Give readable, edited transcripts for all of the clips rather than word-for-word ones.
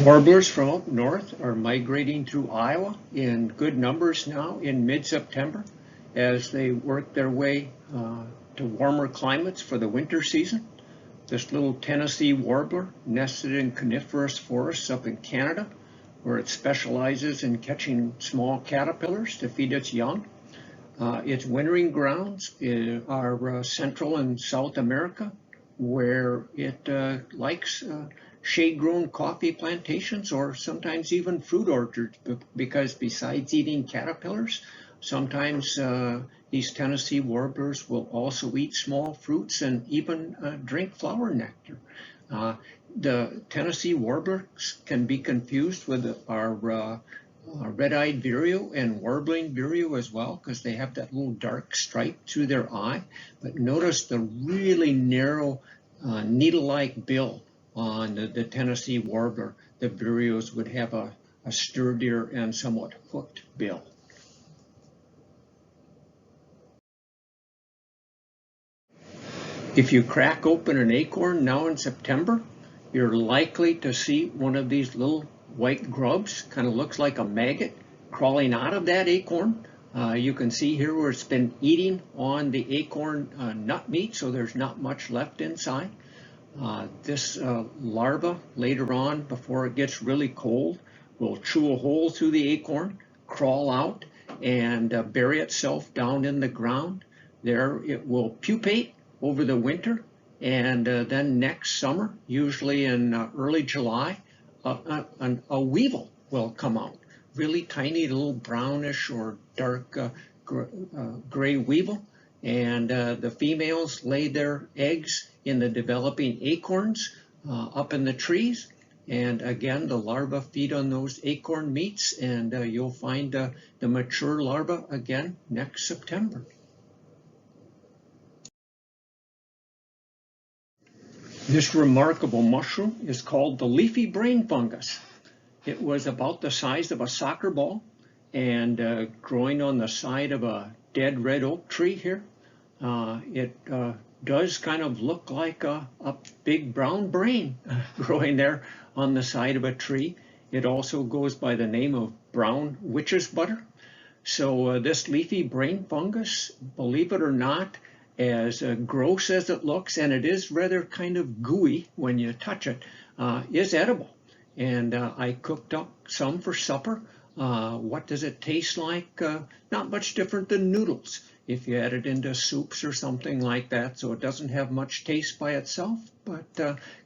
Warblers from up north are migrating through Iowa in good numbers now in mid-September as they work their way to warmer climates for the winter season. This little Tennessee warbler nested in coniferous forests up in Canada, where it specializes in catching small caterpillars to feed its young. Its wintering grounds are Central and South America, where it likes shade-grown coffee plantations or sometimes even fruit orchards, because besides eating caterpillars, sometimes these Tennessee warblers will also eat small fruits and even drink flower nectar. The Tennessee warblers can be confused with our red-eyed vireo and warbling vireo as well, because they have that little dark stripe through their eye. But notice the really narrow needle-like bill on the Tennessee warbler. The vireos would have a sturdier and somewhat hooked bill. If you crack open an acorn now in September, you're likely to see one of these little white grubs, kind of looks like a maggot, crawling out of that acorn. You can see here where it's been eating on the acorn nut meat, so there's not much left inside. This larva later on, before it gets really cold, will chew a hole through the acorn, crawl out, and bury itself down in the ground. There it will pupate over the winter, and then next summer, usually in early July, a weevil will come out. Really tiny little brownish or dark gray weevil, and the females lay their eggs in the developing acorns up in the trees, and again the larvae feed on those acorn meats, and you'll find the mature larva again next September. This remarkable mushroom is called the leafy brain fungus. It was about the size of a soccer ball and growing on the side of a dead red oak tree here. It does kind of look like a big brown brain growing there on the side of a tree. It also goes by the name of brown witch's butter. So this leafy brain fungus, believe it or not, as gross as it looks, and it is rather kind of gooey when you touch it, is edible. And I cooked up some for supper. What does it taste like? Not much different than noodles if you add it into soups or something like that. So it doesn't have much taste by itself, but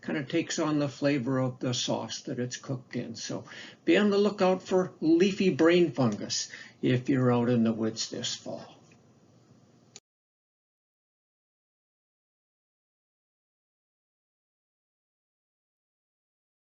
kind of takes on the flavor of the sauce that it's cooked in. So be on the lookout for leafy brain fungus if you're out in the woods this fall.